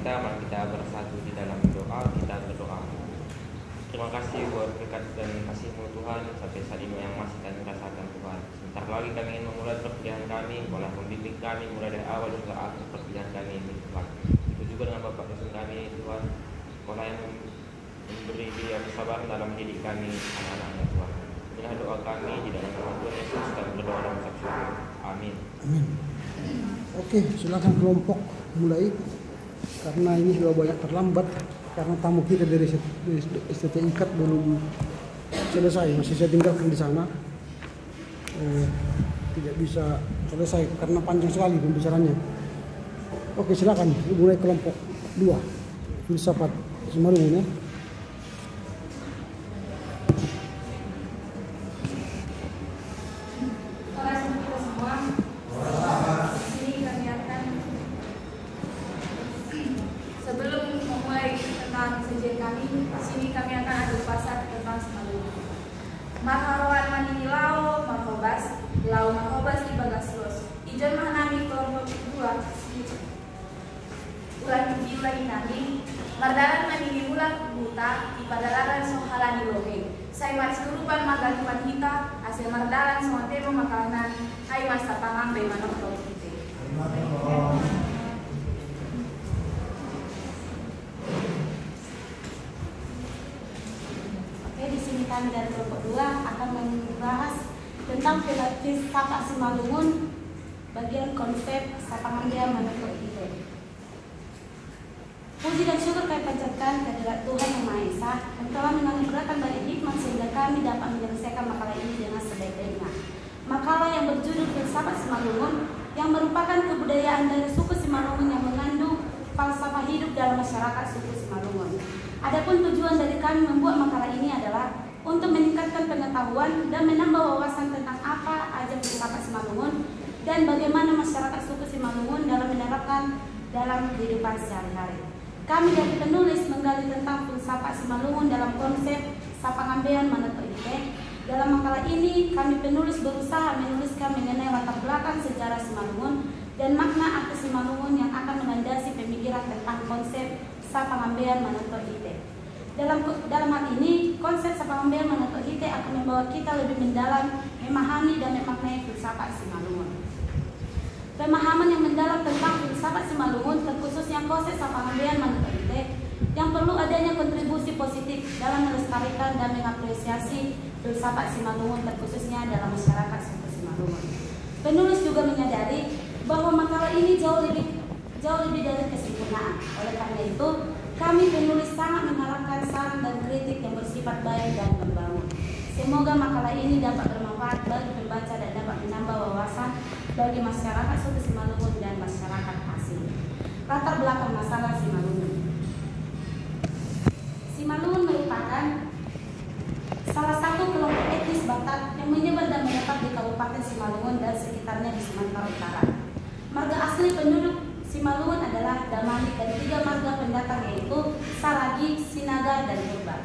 kita, mari kita bersatu di dalam doa. Kita berdoa. Terima kasih buat berkat dan kasih-Mu Tuhan sampai saat ini yang masih kami rasakan Tuhan. Sebentar lagi kami ingin memulai pekerjaan kami, Kaulah membimbing kami mulai dari awal hingga akhir pekerjaan kami ini Tuhan. Itu juga dengan Bapak dosen kami Tuhan, Kaulah yang memberi dia kesabaran dalam mendidik kami anak-anaknya Tuhan. Inilah doa kami di dalam nama Tuhan Yesus, kami berdoa dalam saksi. Amin. Amin. Oke, silakan kelompok mulai. Karena ini sudah banyak terlambat karena tamu kita dari STT Ikat belum selesai, masih saya tinggalkan di sana. Tidak bisa selesai karena panjang sekali pembicaranya. Oke, silakan mulai kelompok 2 filsafat Simalungun ya. Mardalan manini bulan buta ipadalaran sohalani lohe. Saya mas kurupan magalupan hita hasil mardalan semua tema makanan. Hai masa pangang bagaimana kalau kita. Oke, di sini kami dari kelompok 2 akan membahas tentang filsafat Simalungun bagian konsep sapangandia manuk itu. Puji dan syukur kami panjatkan kehadirat Tuhan Yang Maha Esa yang telah menganugerahkan banyak hikmat sehingga kami dapat menyelesaikan makalah ini dengan sebaik-baiknya. Makalah yang berjudul Filsafat Simalungun yang merupakan kebudayaan dari suku Simalungun yang mengandung falsafah hidup dalam masyarakat suku Simalungun. Adapun tujuan dari kami membuat makalah ini adalah untuk meningkatkan pengetahuan dan menambah wawasan tentang apa aja filsafat Simalungun dan bagaimana masyarakat suku Simalungun dalam menerapkan dalam kehidupan sehari-hari. Kami dari penulis menggali tentang filsafat Simalungun dalam konsep sapangambean manuk ite. Dalam makalah ini, kami penulis berusaha menuliskan mengenai latar belakang sejarah Simalungun dan makna arti Simalungun yang akan melandasi pemikiran tentang konsep sapangambean manuk ite. Dalam hal ini, konsep sapangambean manuk ite akan membawa kita lebih mendalam memahami dan memaknai filsafat Simalungun. Pemahaman yang mendalam tentang filsafat Simalungun terkhususnya konsep sapangambean manuk ite yang perlu adanya kontribusi positif dalam melestarikan dan mengapresiasi filsafat Simalungun terkhususnya dalam masyarakat suku Simalungun. Penulis juga menyadari bahwa makalah ini jauh lebih dari kesempurnaan. Oleh karena itu, kami penulis sangat mengharapkan saran dan kritik yang bersifat baik dan membangun. Semoga makalah ini dapat bermanfaat bagi pembaca dan dapat menambah wawasan bagi masyarakat suku Simalungun dan masyarakat asing. Latar belakang masalah Simalungun. Simalungun merupakan salah satu kelompok etnis Batak yang menyebar dan menetap di Kabupaten Simalungun dan sekitarnya di Sumatera Utara. Marga asli penduduk Simalungun adalah Damani dan 3 marga pendatang yaitu Saragi, Sinaga, dan Purba.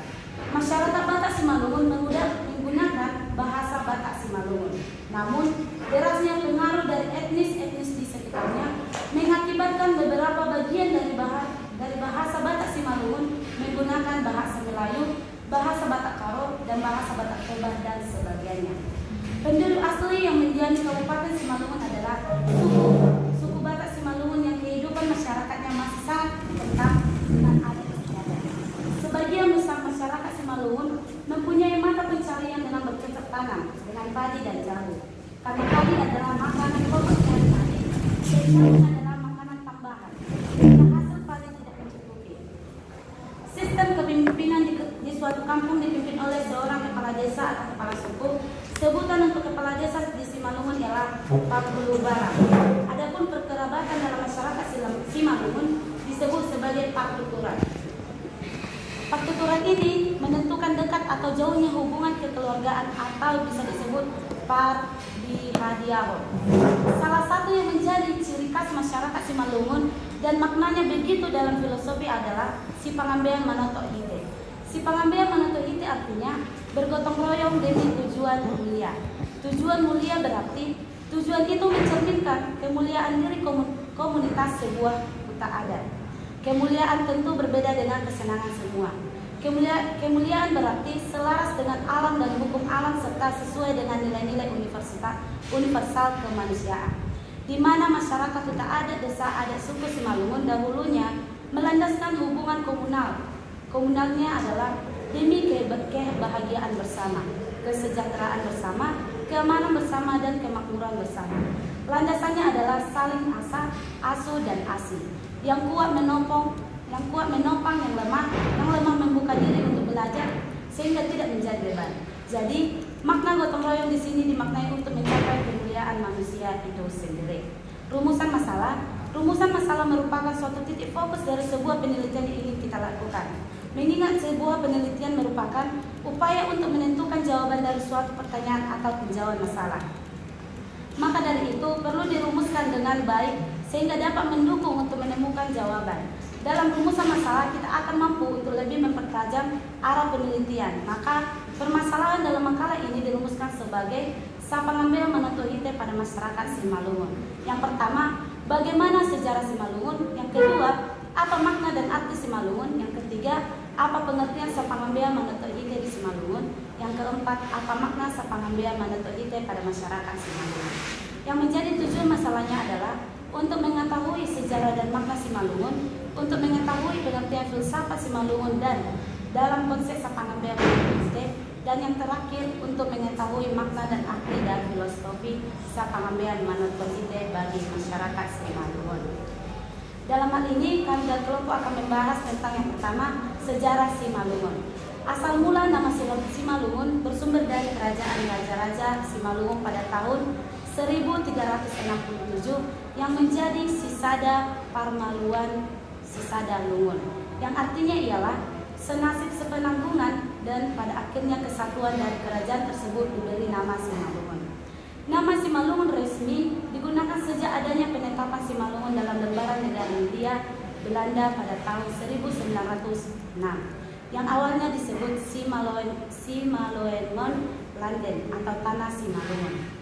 Masyarakat Batak Simalungun menggunakan bahasa Batak Simalungun. Namun, derasnya pengaruh dari etnis-etnis di sekitarnya mengakibatkan beberapa bagian dari bahasa Batak Simalungun menggunakan bahasa Melayu, bahasa Batak Karo, dan bahasa Batak Toba dan sebagainya. Penduduk asli yang mendiami Kabupaten Simalungun adalah suku Batak Simalungun yang kehidupan masyarakatnya masih sangat kental dengan adat istiadat. Sebagian besar masyarakat Simalungun mempunyai mata pencarian dengan bercocok tanam dengan padi dan jagung. Karena padi adalah makanan pokok sehari-hari, dan jagung adalah makanan tambahan. Jika hasil padi tidak mencukupi. Sistem kepemimpinan di suatu kampung dipimpin oleh seorang kepala desa atau kepala suku. Sebutan untuk kepala desa di Simalungun ialah Pakulubaran. Adapun perkerabatan dalam masyarakat Simalungun disebut sebagai Paktuturan. Paktuturan ini menentukan dekat atau jauhnya hubungan kekeluargaan atau bisa disebut Pardihadiahon. Salah satu yang menjadi ciri khas masyarakat Simalungun dan maknanya begitu dalam filosofi adalah Sipangambean Manoto Ite. Sipangambean Manoto Ite artinya bergotong royong demi tujuan mulia. Tujuan mulia berarti tujuan itu mencerminkan kemuliaan diri komunitas sebuah hutan adat. Kemuliaan tentu berbeda dengan kesenangan semua. Kemuliaan berarti selaras dengan alam dan hukum alam serta sesuai dengan nilai-nilai universal kemanusiaan. Di mana masyarakat hutan adat desa adat suku Simalungun dahulunya melandaskan hubungan komunal. Komunalnya adalah demi kebahagiaan bersama, kesejahteraan bersama, keamanan bersama, dan kemakmuran bersama. Landasannya adalah saling asuh dan asih. Yang kuat menopang yang lemah membuka diri untuk belajar sehingga tidak menjadi beban. Jadi makna gotong royong di sini dimaknai untuk mencapai kemuliaan manusia itu sendiri. Rumusan masalah merupakan suatu titik fokus dari sebuah penelitian yang ingin kita lakukan. Mengingat sebuah penelitian merupakan upaya untuk menentukan jawaban dari suatu pertanyaan atau penjawab masalah. Maka dari itu perlu dirumuskan dengan baik sehingga dapat mendukung untuk menemukan jawaban. Dalam rumusan masalah kita akan mampu untuk lebih mempertajam arah penelitian. Maka permasalahan dalam makalah ini dirumuskan sebagai sapangambil manatu hite pada masyarakat Simalungun. Yang pertama, bagaimana sejarah Simalungun? Yang kedua, apa makna dan arti Simalungun? Yang ketiga, apa pengertian sapangambil manatu hite di Simalungun? Yang keempat, apa makna sapangambil manatu hite pada masyarakat Simalungun? Yang menjadi tujuan masalahnya adalah untuk mengetahui sejarah dan makna Simalungun, untuk mengetahui pengertian filsafat Simalungun dan dalam konsep sapangambil manatu hite, dan yang terakhir untuk mengetahui makna dan arti dan filosofi sapangambil manatu hite bagi masyarakat Simalungun. Dalam hal ini kami dan kelompok akan membahas tentang yang pertama, sejarah Simalungun. Asal mula nama Simalungun bersumber dari kerajaan Raja-Raja Simalungun pada tahun 1367 yang menjadi Sisada Parmaluan Sisada Lungun, yang artinya ialah senasib sepenanggungan, dan pada akhirnya kesatuan dari kerajaan tersebut diberi nama Simalungun. Nama Simalungun resmi digunakan sejak adanya penetapan Simalungun dalam lembaran negara India Belanda pada tahun 1906 yang awalnya disebut Simaloengon Landen atau Tanah Simalungun.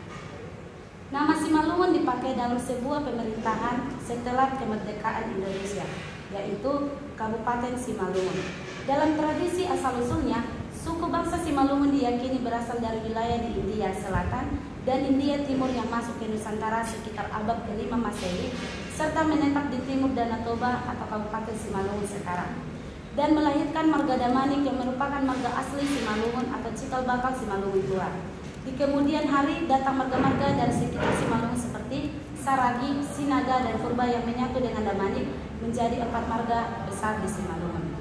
Nama Simalungun dipakai dalam sebuah pemerintahan setelah kemerdekaan Indonesia, yaitu Kabupaten Simalungun. Dalam tradisi asal-usulnya, suku bangsa Simalungun diyakini berasal dari wilayah di India Selatan dan India Timur yang masuk ke Nusantara sekitar abad ke-5 Masehi, serta menetap di timur Danau Toba atau Kabupaten Simalungun sekarang, dan melahirkan marga Damanik yang merupakan marga asli Simalungun atau cikal bakal Simalungun tua. Di kemudian hari datang marga-marga dari sekitar Simalungun seperti Saragi, Sinaga, dan Purba yang menyatu dengan Damanik menjadi 4 marga besar di Simalungun.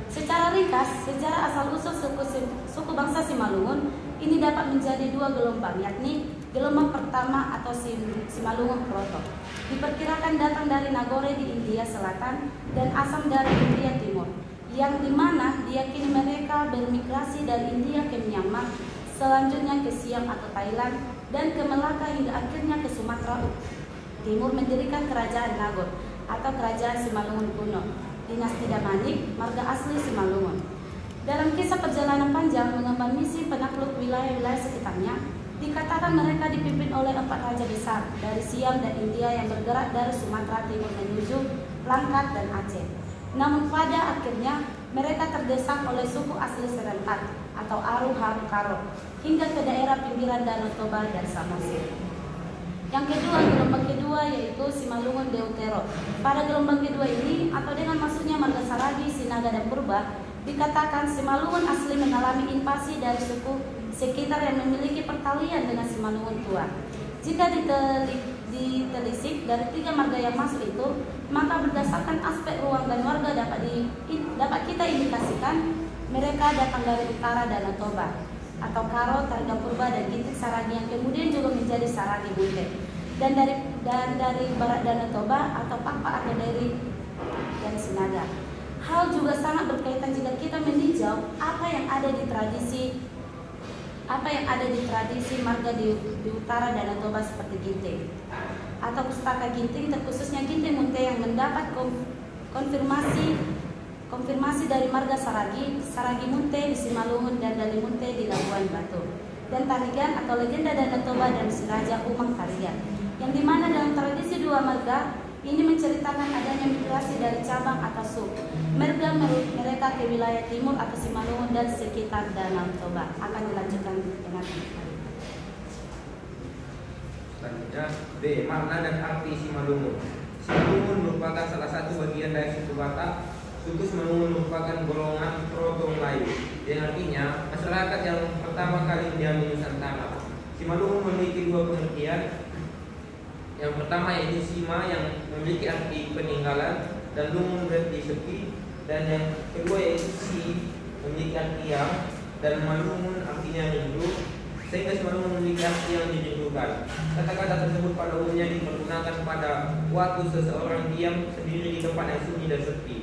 Secara ringkas, sejarah asal-usul suku bangsa Simalungun ini dapat menjadi 2 gelombang, yakni gelombang pertama atau Simalungun Proto. Diperkirakan datang dari Nagore di India Selatan dan Assam dari India Timur, yang dimana diyakini mereka bermigrasi dari India ke Myanmar, selanjutnya ke Siam atau Thailand, dan ke Melaka hingga akhirnya ke Sumatera Timur mendirikan kerajaan Nagor atau kerajaan Simalungun kuno. Dinasti Damanik, marga asli Simalungun. Dalam kisah perjalanan panjang mengemban misi penakluk wilayah-wilayah sekitarnya, dikatakan mereka dipimpin oleh 4 raja besar dari Siam dan India yang bergerak dari Sumatera Timur menuju Langkat dan Aceh. Namun pada akhirnya mereka terdesak oleh suku asli Serentak atau Aru Haru Karo hingga ke daerah pinggiran Danau Toba dan Samosir. Yang kedua, gelombang kedua yaitu Simalungun Deutero. Pada gelombang kedua ini atau dengan masuknya marga Saragi, Sinaga, dan Purba, dikatakan Simalungun asli mengalami invasi dari suku sekitar yang memiliki pertalian dengan Simalungun tua. Jika ditelisik dari 3 marga yang masuk itu, maka berdasarkan aspek ruang dan warga dapat kita indikasikan mereka datang dari utara Danau Toba atau Karo, Tarigan Purba, dan Gintik Saragi yang kemudian juga menjadi Saragi Bunte, dan dari barat Danau Toba atau Pakpak atau dari Sinaga. Hal juga sangat berkaitan jika kita meninjau apa yang ada di tradisi marga di utara Danau Toba seperti Ginting atau Pustaka Ginting, terkhususnya Ginting Munte yang mendapat konfirmasi dari marga Saragi Munte di Simalungun dan Dali Munte di Labuan Batu, dan Tarigan atau legenda Danau Toba dan si Raja Umang Tarigan, yang dimana dalam tradisi 2 marga Ini menceritakan adanya migrasi dari cabang atau sub mereka ke wilayah timur atau Simalungun dan sekitar Danau Toba. Akan dilanjutkan dengan selanjutnya B. Makna dan arti Simalungun. Simalungun merupakan salah satu bagian dari suku Batak. Suku Simalungun merupakan golongan Proto Melayu, yang artinya masyarakat yang pertama kali mendiami Nusantara. Simalungun memiliki dua pengertian. Yang pertama yaitu Sima yang memiliki arti peninggalan dan Lungun berarti sepi, dan yang kedua yaitu Si memiliki arti yang, dan Malungun artinya rindu, sehingga Simalungun memiliki arti yang dirindukan. Kata-kata tersebut pada umumnya dipergunakan pada waktu seseorang diam sendiri di tempat yang sunyi dan sepi.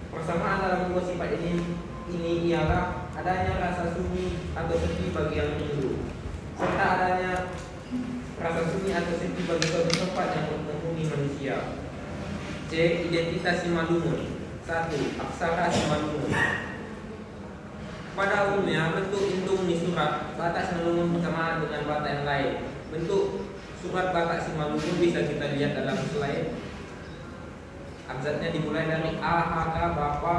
Persamaan dalam dua sifat ini ialah adanya rasa sunyi atau sepi bagi yang rindu, serta adanya rasa sunyi atau sepi bagi suatu tempat yang menghuni manusia. C. Identitas Simalungun. 1. Aksara Simalungun. Pada umumnya bentuk indung di surat Batak Simalungun bersamaan dengan Batak yang lain. Bentuk surat Batak Simalungun bisa kita lihat dalam slide. Abjadnya dimulai dari AHK Bapa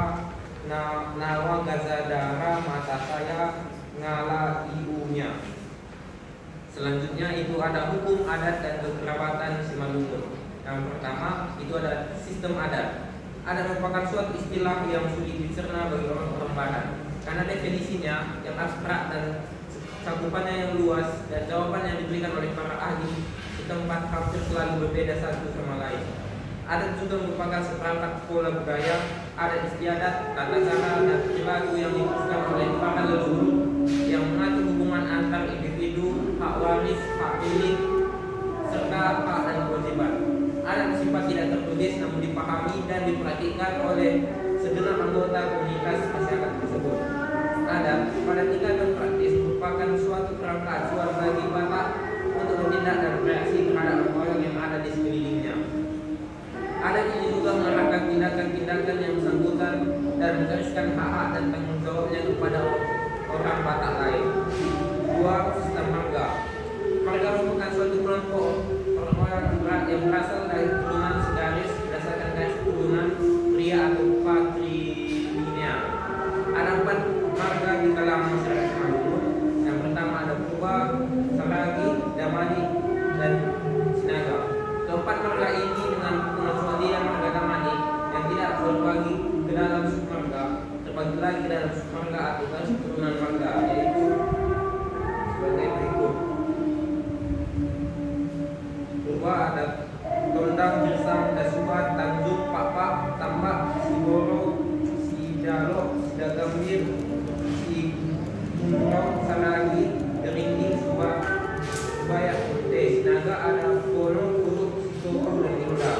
Nawa Gazadara Mata Saya Ngala Ibunya. Selanjutnya itu ada hukum adat dan kekerabatan Simalungun. Yang pertama itu ada sistem adat. Adat merupakan suatu istilah yang sulit dicerna bagi orang-orang Batak karena definisinya yang abstrak dan cakupannya yang luas, dan jawaban yang diberikan oleh para ahli setempat hampir selalu berbeda satu sama lain. Adat juga merupakan seperangkat pola budaya, adat istiadat, tata cara dan perilaku yang diteruskan oleh para leluhur yang mengatur hubungan antar individu, hak waris, hak milik, serta hak dan kewajiban. Adat bersifat tidak tertulis namun dipahami dan diperhatikan oleh segenap anggota komunitas masyarakat tersebut. Adat pada tingkatan praktis merupakan suatu kerangka acuan bagi Batak untuk bertindak dan bereaksi terhadap orang yang ada di sekelilingnya. Adat ini juga mengarahkan tindakan-tindakan yang bersangkutan dan menggariskan hak-hak dan tanggung jawabnya kepada orang Batak lain. 2. Sistem marga. Marga merupakan suatu kelompok orang-orang yang berasal dari keturunan segaris berdasarkan garis keturunan pria atau patrilineal. Ada 4 marga di kalangan masyarakat Simalungun. Yang pertama ada Purba, Saragi, Damani, dan Sinaga. Keempat marga ini dengan pengecualian marga Damani yang tidak berbagi ke dalam submarga, terbagi lagi dalam submarga atau garis keturunan marga, yaitu sebagai berikut. Purba ada Tondang, Jirsang, Dasubat, Tanjung, Pakpak, Tambak, Sigoro, Sidalo, Sidagambir, Sigurong, Saragi, Derinding, Subaya, Sinaga ada Bono, Kuruk, Sitoko, dan Indah.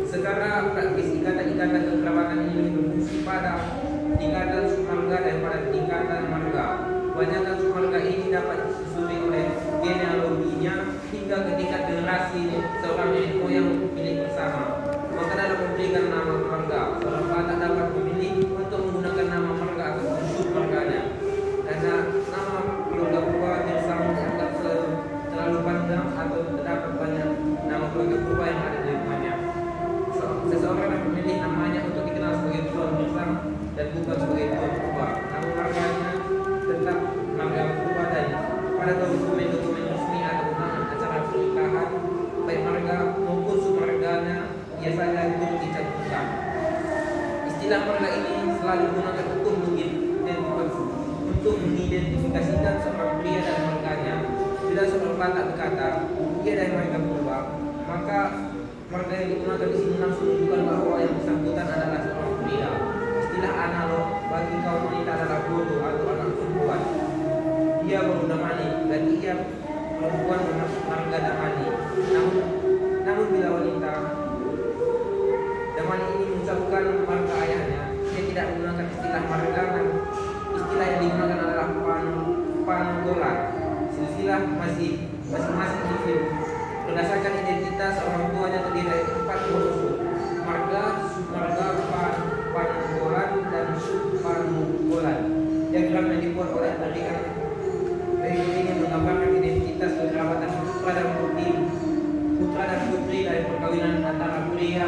Sekarang praktis ikatan-ikatan kekerabatan ini lebih berfungsi pada tingkatan submarga daripada tingkatan marga. Kebanyakan submarga ini dapat disusuri oleh genealoginya hingga ke tingkat generasi seorang nenek moyang milik bersama. Maka dalam memberikan nama marga, seorang Batak dapat memilih untuk menggunakan nama marga atau submarganya. Karena nama keluarga Purba Jirsang dianggap terlalu panjang atau terdapat banyak nama keluarga Purba yang ada di rumahnya. Seseorang yang memilih namanya untuk dikenal sebagai Tuan Jirsang dan bukan sebagai Tuan Purba. Nama marganya tetap marga Purba, dan pada dokumen-dokumen resmi atau undangan acara pernikahan baik marga maupun submarganya biasanya turut dicantumkan. Istilah marga ini selalu digunakan untuk mengidentifikasikan seorang pria dan marganya. Bila seorang Batak berkata dia dari marga Purba, maka marga yang digunakan di sini langsung menunjukkan bahwa yang bersangkutan adalah seorang pria. Istilah analog bagi kaum wanita adalah bodoh atau anak perempuan. Dia baru Damani, berarti ia perempuan marga Damani. Namun bila wanita Damani ini mengucapkan marga ayahnya, dia tidak menggunakan istilah marga, dan istilah yang digunakan adalah panggolan. Silsilah masing-masing individu berdasarkan identitas orang tuanya terdiri dari 4 unsur: marga, submarga, panggolan, dan subpanggolan. Diagram yang dibuat oleh tarikan berikut ini menggambarkan identitas kekerabatan putra dan putri dari perkawinan antara pria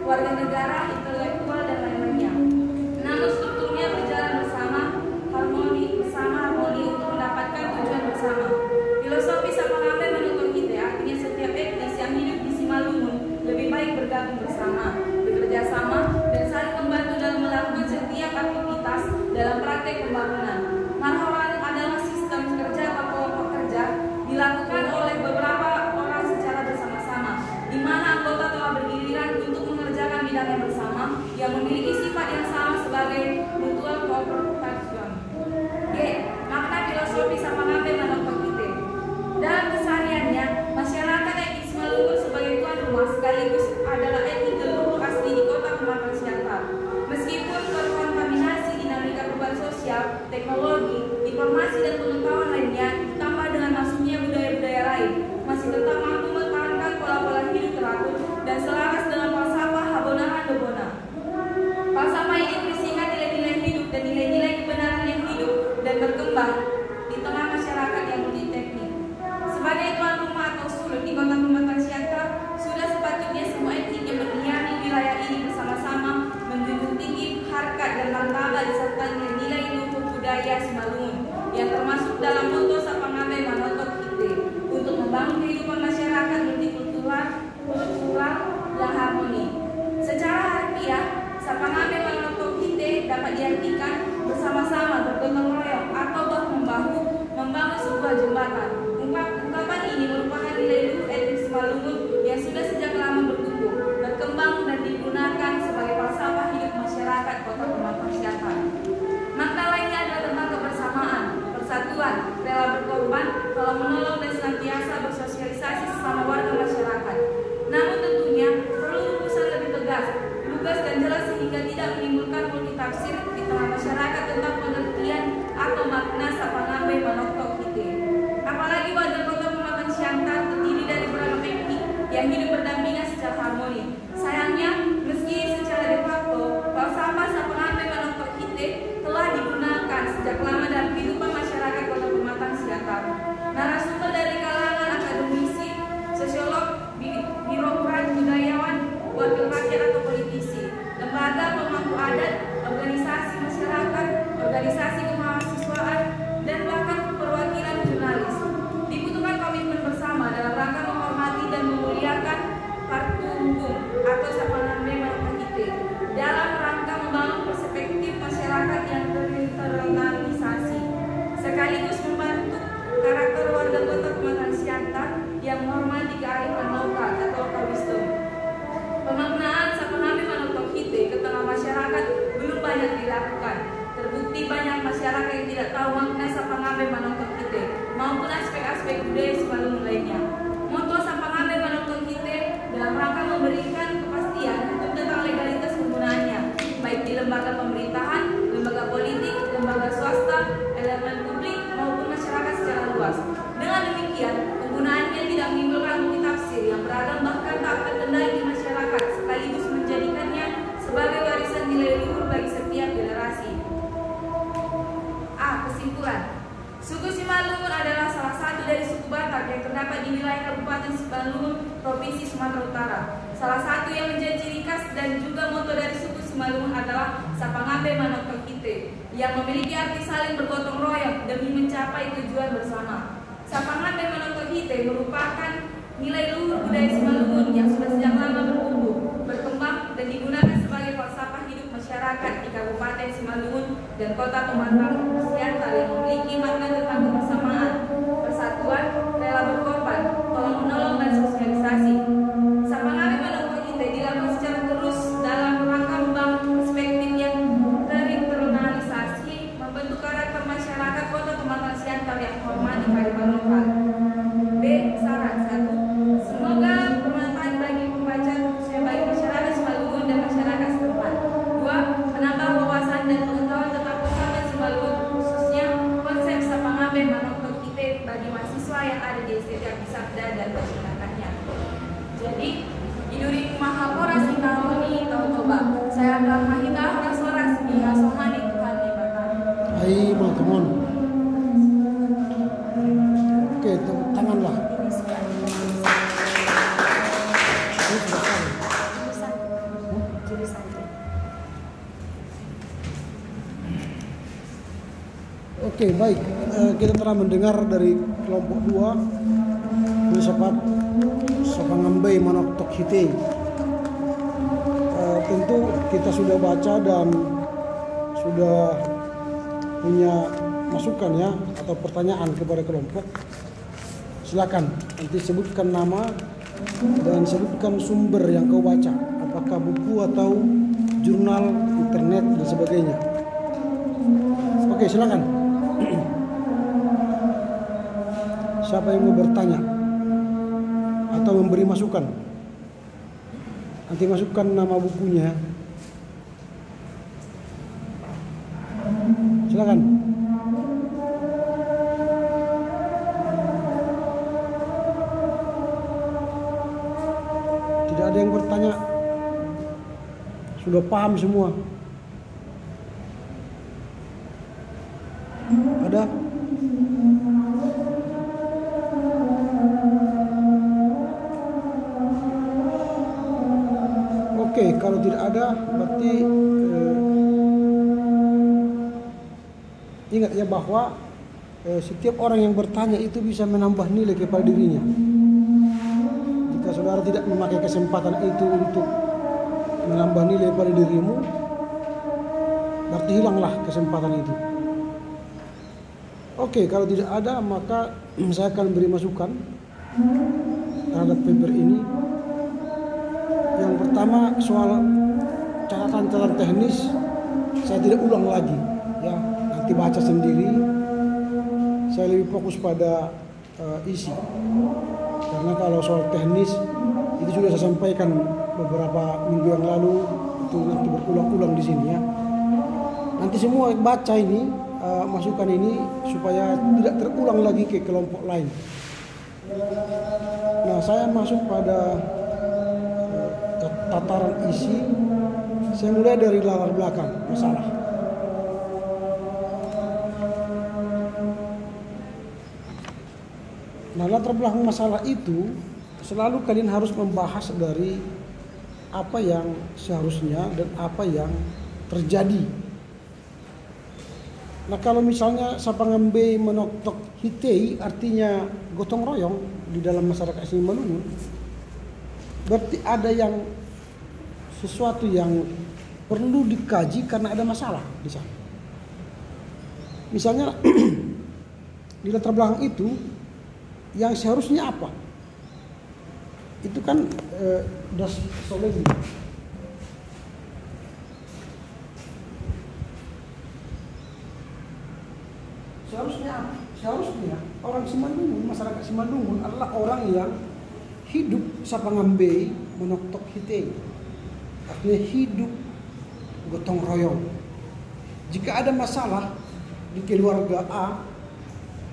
warga negara, intelektual, dan lain-lainnya. Namun strukturnya berjalan bersama harmoni untuk mendapatkan tujuan bersama. Filosofi Sapangambe menuntut kita artinya setiap etnis yang hidup di Simalungun lebih baik bergabung bersama, bekerja sama, dan saling membantu dalam melakukan setiap aktivitas dalam praktek pembangunan. Marhawan adalah sistem kerja atau kelompok kerja dilakukan oleh beberapa orang secara bersama-sama, di mana anggota telah bergiliran untuk mengerjakan bidang yang bersama yang memiliki sifat yang sama sebagai mutual cooperation. G. Makna filosofi Sapangambe menuntut kita. Dalam kesehariannya, masyarakat etnis Simalungun sebagai tuan rumah sekaligus adalah etnis leluhur asli di Kota Pematang Siantar. Meskipun terkontaminasi dinamika perubahan sosial, teknologi, informasi dan pengetahuan lainnya, ditambah dengan masuknya budaya-budaya lain, masih tetap mampu mempertahankan pola-pola hidup teratur dan selaras dengan falsafah Habonahan Dobona. Falsafah ini berisikan nilai-nilai hidup dan nilai-nilai kebenaran yang hidup dan berkembang di tengah masyarakat yang multiteknik. Sebagai tuan rumah atau sulut di Kota Pematang Siantar, sudah sepatutnya semua etnik yang berdiami wilayah ini bersama-sama menjunjung tinggi harkat dan martabat serta nilai-nilai luhur budaya Simalungun yang termasuk dalam moto Sapangambe Manotok Kite untuk membangun kehidupan masyarakat multikultural dan harmoni. Secara harfiah, Sapangambe Manotok Kite dapat diartikan bersama-sama, bergotong royong atau bahu-membahu membangun sebuah jembatan. Ungkapan ini merupakan nilai luhur etnis Simalungun yang sudah sejak lama bertumbuh, berkembang dan digunakan sebagai falsafah hidup masyarakat Kota Pematang Siantar. Makna lainnya adalah tentang kebersamaan, persatuan, rela berkorban, kalau menolong dan senantiasa bersosialisasi sesama warga masyarakat. Namun tentunya perlu rumusan lebih tegas, lugas dan jelas sehingga tidak menimbulkan multitafsir di tengah masyarakat tentang pengertian atau makna Sapangambe Manotok Kite. Apalagi warga Kota Pematang Siantar terdiri dari beragam etnik yang hidup berdampingan secara harmoni. Sayangnya, meski secara de facto falsafah Sapangambe Manotok Kite telah digunakan sejak lama dalam kehidupan masyarakat Kota Pematang Siantar. Narasumber dari kalangan akademisi, sosiolog, birokrat, budayawan, wakil rakyat atau politisi, lembaga pemangku adat, organisasi masyarakat, organisasi kemahasiswaan, dan bahkan perwakilan jurnalis. Dibutuhkan komitmen bersama dalam rangka menghormati dan memuliakan Partu Hukum atau Sapangambe Manotok Kite dalam rangka membangun perspektif masyarakat yang terinternalisasi, sekaligus membantu karakter warga Kota Pematang Siantar yang menghormati kearifan lokal atau local wisdom. Pemaknaan Sapangambe Manotok Kite ke tengah masyarakat belum banyak dilakukan. Terbukti banyak masyarakat yang tidak tahu makna Sapangambe Manotok Kite maupun aspek-aspek budaya Simalungun lainnya. Moto Sapangambe Manotok Kite dalam rangka memberikan kepastian hukum tentang legalitas penggunaannya, baik di lembaga pemerintahan, lembaga politik, lembaga swasta, elemen publik maupun masyarakat secara luas. Dengan demikian, penggunaannya tidak menimbulkan multitafsir yang beragam bahkan tak terkendali di masyarakat, sekaligus menjadikannya sebagai warisan nilai luhur bagi setiap generasi. Kesimpulan. Suku Simalungun adalah salah satu dari suku Batak yang terdapat di wilayah Kabupaten Simalungun, Provinsi Sumatera Utara. Salah satu yang menjadi ciri khas dan juga moto dari suku Simalungun adalah Sapangambe Manotok Kite yang memiliki arti saling bergotong royong demi mencapai tujuan bersama. Sapangambe Manotok Kite merupakan nilai luhur budaya Simalungun yang sudah sejak lama bertumbuh, berkembang dan digunakan sebagai falsafah hidup masyarakat di Kabupaten Simalungun dan Kota Pematang Siantar yang memiliki makna tentang kebersamaan, persatuan, rela berkorban, tolong menolong dan sosialisasi. Sapangambe Manotok Kite dilakukan secara terus dalam rangka membangun perspektif yang terinternalisasi, membentuk karakter masyarakat Kota Pematang Siantar yang menghormati kearifan lokal. B. Saran 1. Semoga bermanfaat bagi pembaca, khususnya bagi masyarakat Simalungun dan masyarakat setempat. 2. Menambah wawasan dan pengetahuan tentang pesantren Simalungun, khususnya konsep Sapangambe Manotok Kite bagi mahasiswa yang ada di STT Abdisabda dan masyarakatnya. Jadi, iduri mahapora singkahoni tau-toba. Saya akan mahita horas-horas biha somani Tuhan diberkati. Hai, teman-teman. Oke, tepuk tanganlah. Oke, baik. Kita telah mendengar dari kelompok 2 filsafat Sapangambai Manoktok Hitei. Tentu kita sudah baca dan sudah punya masukan ya atau pertanyaan kepada kelompok. Silakan nanti sebutkan nama dan sebutkan sumber yang kau baca, apakah buku atau jurnal, internet dan sebagainya. Oke, silakan. Siapa yang mau bertanya atau memberi masukan? Nanti masukkan nama bukunya. Silakan. Tidak ada yang bertanya. Sudah paham semua. Ada? Oke, kalau tidak ada berarti ingat ya bahwa setiap orang yang bertanya itu bisa menambah nilai kepada dirinya. Jika saudara tidak memakai kesempatan itu untuk menambah nilai pada dirimu, berarti hilanglah kesempatan itu. Oke, kalau tidak ada maka saya akan beri masukan terhadap paper ini. Yang pertama soal catatan-catatan teknis saya tidak ulang lagi ya, nanti baca sendiri. Saya lebih fokus pada isi, karena kalau soal teknis itu sudah saya sampaikan beberapa minggu yang lalu, itu nanti berulang-ulang di sini ya. Nanti semua baca ini masukan ini supaya tidak terulang lagi ke kelompok lain. Nah, saya masuk pada tataran isi. Saya mulai dari latar belakang masalah. Nah, latar belakang masalah itu selalu kalian harus membahas dari apa yang seharusnya dan apa yang terjadi. Nah, kalau misalnya Sapangambai Manoktok Hitei artinya gotong royong di dalam masyarakat Simalungun, berarti ada yang sesuatu yang perlu dikaji karena ada masalah di sana. Misalnya di latar belakang itu yang seharusnya apa? Itu kan das solidi. Seharusnya orang Simalungun, masyarakat Simalungun adalah orang yang hidup Sapangambai Manoktok Hitei. Artinya hidup gotong royong. Jika ada masalah di keluarga A,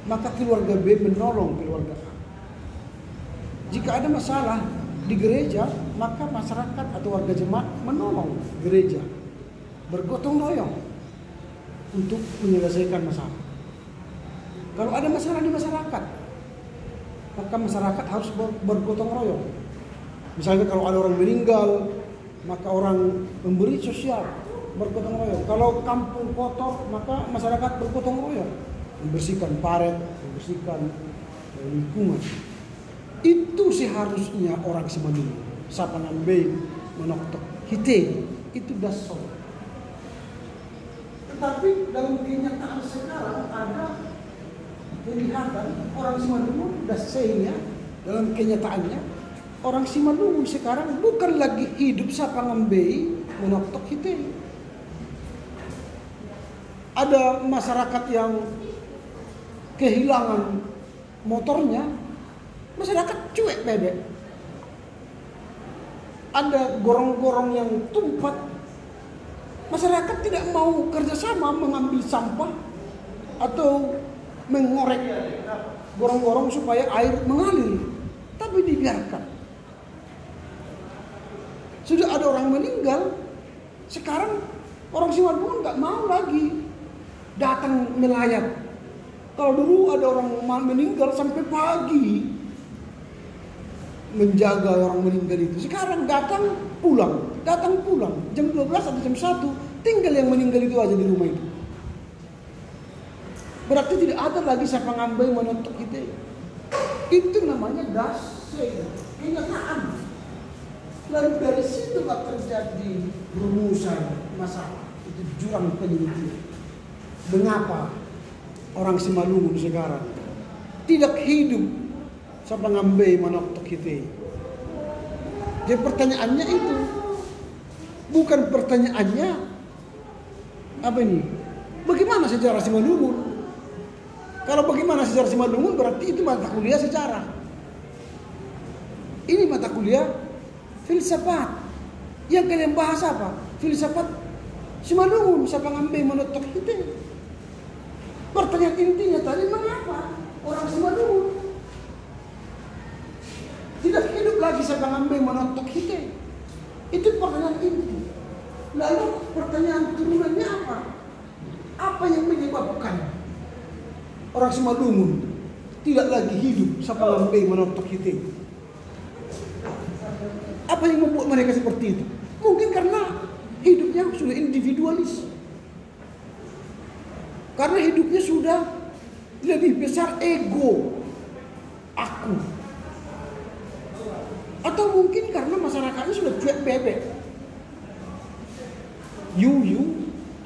maka keluarga B menolong keluarga A. Jika ada masalah di gereja, maka masyarakat atau warga jemaat menolong gereja. Bergotong royong untuk menyelesaikan masalah. Kalau ada masalah di masyarakat, maka masyarakat harus bergotong royong. Misalnya kalau ada orang meninggal, maka orang memberi sosial, bergotong royong. Kalau kampung kotor, maka masyarakat bergotong royong, membersihkan paret, membersihkan lingkungan. Itu seharusnya orang Simalungun. Sapangambai Manoktok Hitei itu dasar. Tetapi dalam kenyataan sekarang ada kelihatan orang Simalungun dasarnya dalam kenyataannya orang Simalungun sekarang bukan lagi hidup Sapangambai Manoktok Hitei. Ada masyarakat yang kehilangan motornya, masyarakat cuek bebek. Ada gorong-gorong yang tumpat, masyarakat tidak mau kerjasama mengambil sampah atau mengorek gorong-gorong supaya air mengalir, tapi dibiarkan. Sudah ada orang meninggal, sekarang orang Simalungun nggak mau lagi datang melayat. Kalau dulu ada orang meninggal sampai pagi menjaga orang meninggal itu, sekarang datang pulang jam 12 atau jam 1, tinggal yang meninggal itu aja di rumah itu. Berarti tidak ada lagi siapa ngambil menotok kita. Itu namanya dasar kenyataan. Lalu dari situ terjadi rumusan masalah. Itu jurang penyelidikan. Mengapa orang Simalungun sekarang tidak hidup siapa ngambil menotok kita? Jadi pertanyaannya itu bukan pertanyaannya apa ini? Bagaimana sejarah Simalungun? Kalau bagaimana sejarah Simalungun berarti itu mata kuliah sejarah. Ini mata kuliah filsafat. Yang kalian bahas apa? Filsafat Simalungun, siapa ngambil menotok kita? Pertanyaan intinya tadi, mengapa orang Simalungun tidak hidup lagi siapa ngambil menotok kita? Itu pertanyaan inti. Lalu pertanyaan turunannya apa? Apa yang menyebabkan orang Simalungun tidak lagi hidup siapa ngambil menotok kita? Apa yang membuat mereka seperti itu? Mungkin karena hidupnya sudah individualis. Karena hidupnya sudah lebih besar ego, aku. Atau mungkin karena masyarakatnya sudah cuek bebek. You,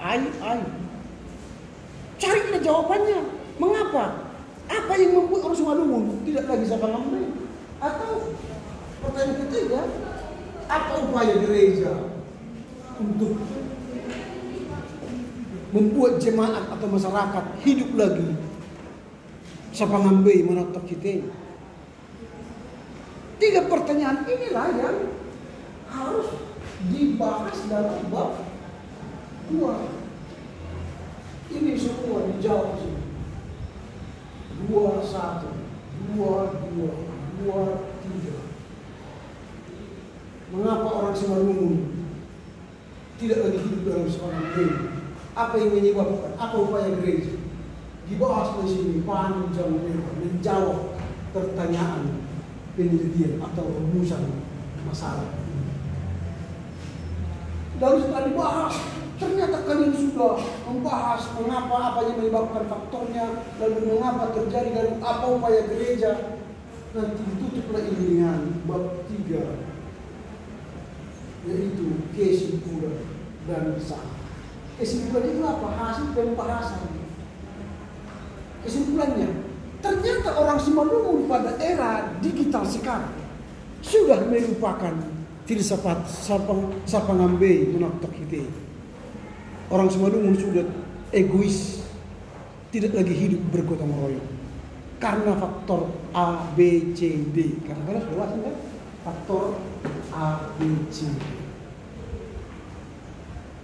I. Cari kita jawabannya. Mengapa? Apa yang membuat orang Simalungun tidak lagi siapa ngambil? Atau pertanyaan ketiga, apa upaya gereja untuk membuat jemaat atau masyarakat hidup lagi siapa ngambil menotok kita? Tiga pertanyaan inilah yang harus dibahas dalam bab 2. Ini semua dijawab sini. 2, 1, 2, 2, 3. Mengapa orang Simalungun tidak lagi hidup dalam seorang gereja? Apa yang menyebabkan? Apa upaya gereja? Dibahas di sini panjang lebar menjawab pertanyaan penelitian atau rumusan masalah. Lalu setelah dibahas, ternyata kalian sudah membahas mengapa, apa yang menyebabkan faktornya, lalu mengapa terjadi, dan apa upaya gereja. Nanti tutuplah ini dengan bab 3, yaitu kesimpulan dan salah. Kesimpulan itu apa? Hasil pembahasan. Kesimpulannya, ternyata orang Simalungun pada era digital sekarang sudah melupakan filsafat siapa ngambil menotok kita. Orang Simalungun sudah egois, tidak lagi hidup bergotong royong karena faktor A, B, C, D. Karena kalian sudah kan? Faktor A, B, C, D.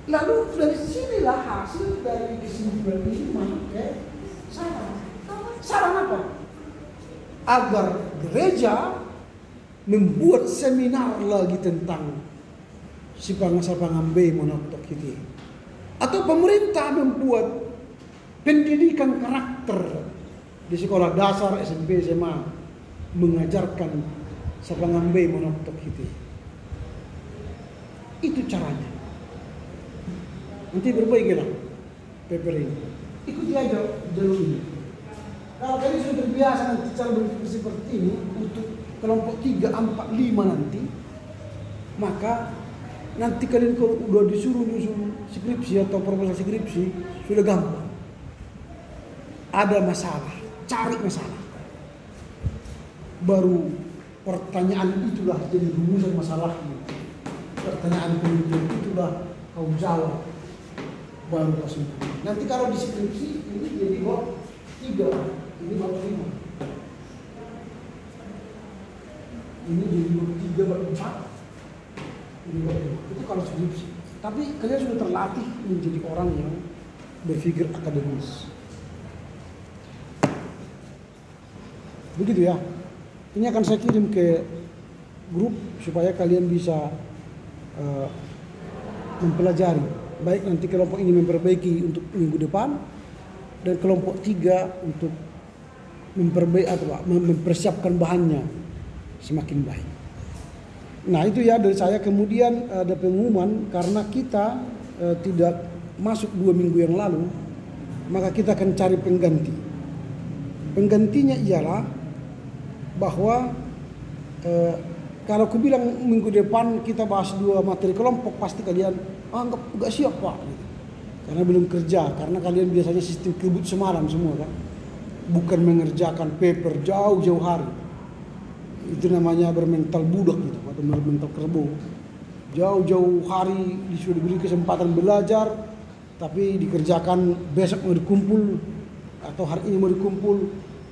Lalu dari sinilah hasil dari kesimpulan ini masuk ke saran. Saran apa? Agar gereja membuat seminar lagi tentang siapa ngambil menotok kita. Atau pemerintah membuat pendidikan karakter di sekolah dasar, SMP, SMA, mengajarkan siapa ngambil menotok kita. Itu caranya. Nanti berbaikilah paper ini. Ikuti aja jalur ini. Kalau kalian sudah terbiasa nanti cara berpikir seperti ini untuk kelompok 3, 4, 5 nanti, maka nanti kalian kalau udah disuruh skripsi atau proposal skripsi sudah gampang. Ada masalah, cari masalah. Baru pertanyaan itulah jadi rumusan masalahnya. Pertanyaan penelitian itulah kau jawab. Baru kasih. Nanti kalau di skripsi ini jadi bab 3, ini bab 5. Ini jadi bab 3, bab 4. Ini bab 5. Itu kalau skripsi. Tapi kalian sudah terlatih menjadi orang yang berpikir akademis. Begitu ya. Ini akan saya kirim ke grup supaya kalian bisa mempelajari. Baik nanti kelompok ini memperbaiki untuk minggu depan, dan kelompok 3 untuk mempersiapkan bahannya semakin baik. Nah itu ya dari saya. Kemudian ada pengumuman karena kita tidak masuk 2 minggu yang lalu, maka kita akan cari pengganti. Penggantinya ialah bahwa kalau aku bilang minggu depan kita bahas 2 materi kelompok, pasti kalian anggap gak siap Pak gitu. Karena belum kerja, karena kalian biasanya sistem kebut semalam semua kan, bukan mengerjakan paper jauh-jauh hari. Itu namanya bermental budak gitu, atau bermental kerbau. Jauh-jauh hari sudah diberi kesempatan belajar, tapi dikerjakan besok mau dikumpul atau hari ini mau dikumpul,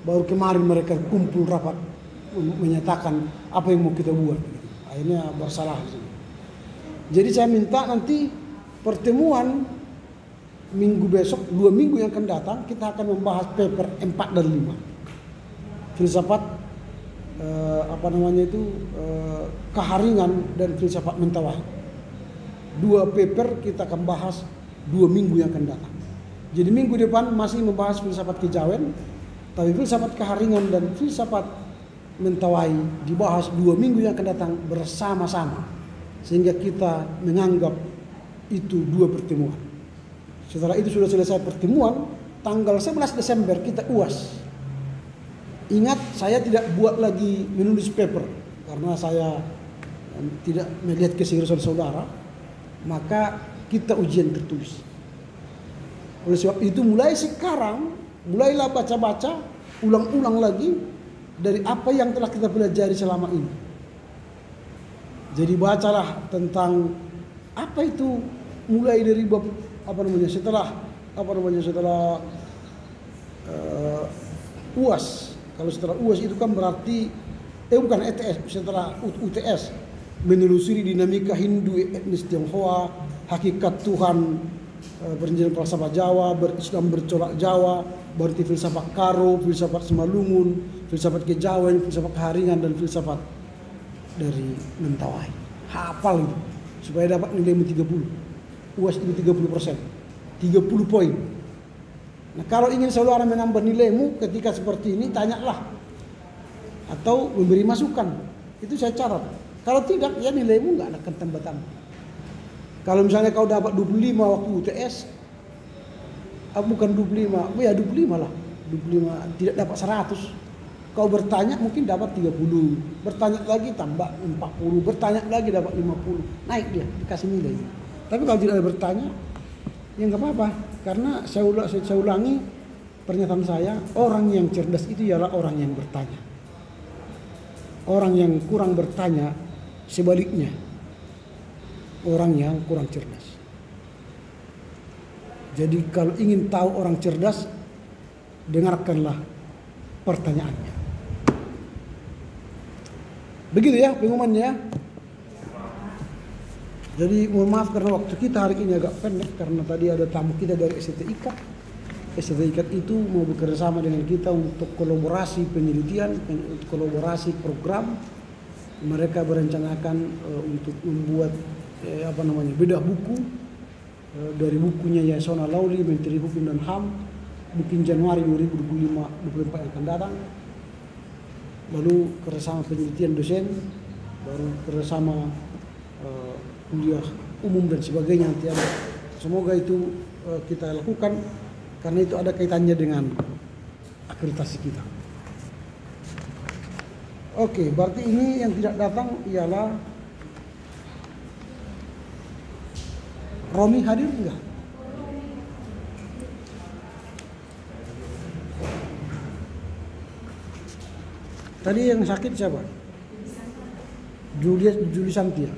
baru kemarin mereka kumpul rapat menyatakan apa yang mau kita buat. Akhirnya bersalah. Jadi saya minta nanti pertemuan minggu besok, 2 minggu yang akan datang, kita akan membahas paper 4 dan 5. Filsafat keharingan dan filsafat mentawai. 2 paper kita akan bahas 2 minggu yang akan datang. Jadi minggu depan masih membahas filsafat kejawen, tapi filsafat keharingan dan filsafat mentawai dibahas 2 minggu yang akan datang bersama-sama, sehingga kita menganggap itu 2 pertemuan. Setelah itu sudah selesai pertemuan, tanggal 11 Desember kita UAS. Ingat, saya tidak buat lagi menulis paper karena saya tidak melihat keseriusan saudara, maka kita ujian tertulis. Oleh sebab itu mulai sekarang, mulailah baca-baca, ulang-ulang lagi dari apa yang telah kita pelajari selama ini. Jadi bacalah tentang apa itu, mulai dari bab setelah UAS. Kalau setelah UAS itu kan berarti bukan ETS, setelah UTS menelusuri dinamika Hindu, etnis Tionghoa, hakikat Tuhan, perjanjian falsafah Jawa, berislam bercolak Jawa, berarti filsafat Karo, filsafat Simalungun, filsafat Kejawen, filsafat Keharingan, dan filsafat dari Mentawai. Hafal itu supaya dapat nilaimu 30. UAS itu 30%, 30 poin. Nah, kalau ingin saudara menambah nilaimu ketika seperti ini, tanyalah atau memberi masukan. Itu saya catat. Kalau tidak, ya nilaimu nggak akan tambah-tambah. Kalau misalnya kau dapat 25 waktu UTS, bukan 25, ya 25 lah. 25 tidak dapat 100. Kau bertanya mungkin dapat 30. Bertanya lagi tambah 40. Bertanya lagi dapat 50. Naik dia, dikasih nilai. Tapi kalau tidak ada bertanya, ya nggak apa-apa. Karena saya ulangi pernyataan saya, orang yang cerdas itu ialah orang yang bertanya. Orang yang kurang bertanya, sebaliknya, orang yang kurang cerdas. Jadi kalau ingin tahu orang cerdas, dengarkanlah pertanyaannya. Begitu ya pengumumannya. Jadi mohon maaf karena waktu kita hari ini agak pendek, karena tadi ada tamu kita dari STT IKAT. STT IKAT itu mau bekerja sama dengan kita untuk kolaborasi penelitian, untuk kolaborasi program. Mereka berencanakan untuk membuat bedah buku dari bukunya Yasona Lawli, Menteri Hukum dan HAM, mungkin Januari 2024 yang akan datang. Lalu kerjasama penelitian dosen, baru kerjasama kuliah umum dan sebagainya nanti ada. Semoga itu kita lakukan karena itu ada kaitannya dengan akreditasi kita. Oke, berarti ini yang tidak datang ialah Romi. Hadir enggak? Tadi yang sakit siapa? Juli Santia.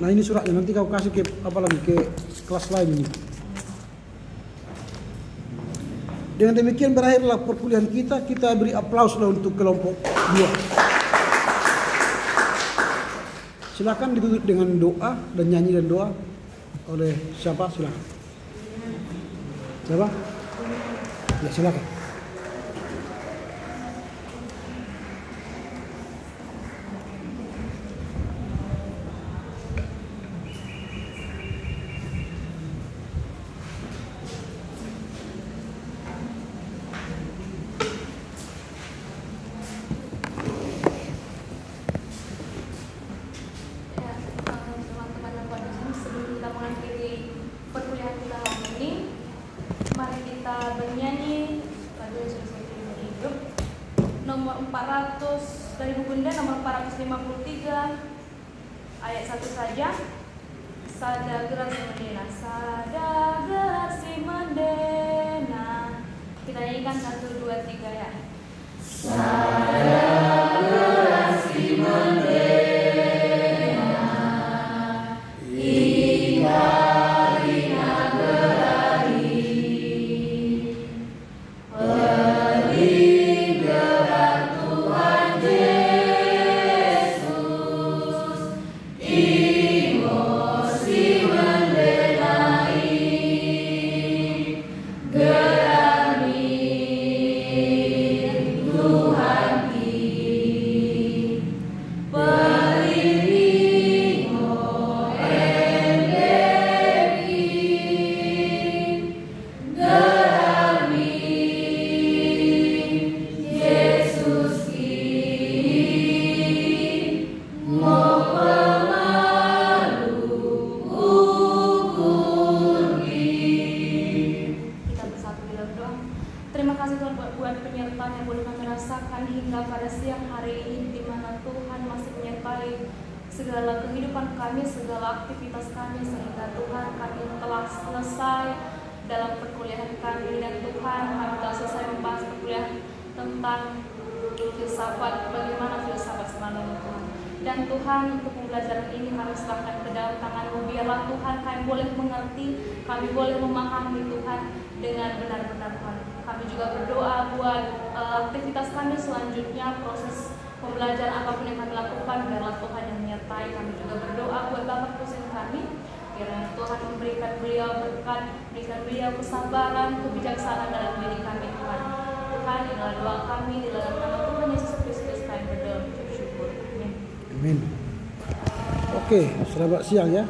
Nah ini suratnya, nanti kau kasih ke kelas lain ini. Dengan demikian berakhirlah perkuliahan kita. Kita beri aplaus lah untuk kelompok 2. Silakan ditutup dengan doa dan nyanyi dan doa oleh siapa? Silakan. Siapa? Ya silakan. Teman-teman dan sebelum kita mengakhiri perkuliahan 153 ayat 1 saja. Sada gerasi mendena, sada gerasi mendena. Kita nyanyikan 1, 2, 3 ya. Sada gerasi mendena. Terima kasih Tuhan buat penyertaan yang boleh kami rasakan hingga pada siang hari ini, di mana Tuhan masih menyertai segala kehidupan kami, segala aktivitas kami, sehingga Tuhan kami telah selesai dalam perkuliahan kami, dan Tuhan kami telah selesai membahas perkuliahan tentang filsafat, bagaimana filsafat semalam Tuhan. Dan Tuhan, untuk pembelajaran ini kami serahkan ke dalam tangan-Mu. Biarlah Tuhan kami boleh mengerti, kami boleh memahami Tuhan dengan benar-benar Tuhan. Kami juga berdoa buat aktivitas kami selanjutnya, proses pembelajaran apapun yang kami lakukan, biarlah Tuhan yang menyertai. Kami juga berdoa buat Bapak dosen kami, kiranya Tuhan memberikan beliau berkat, berikan beliau kesabaran, kebijaksanaan dalam diri kami Tuhan. Tuhan, inilah doa kami di dalam nama Tuhan Yesus Kristus kami berdoa, bersyukur. Amin. Amin. Oke, selamat siang ya.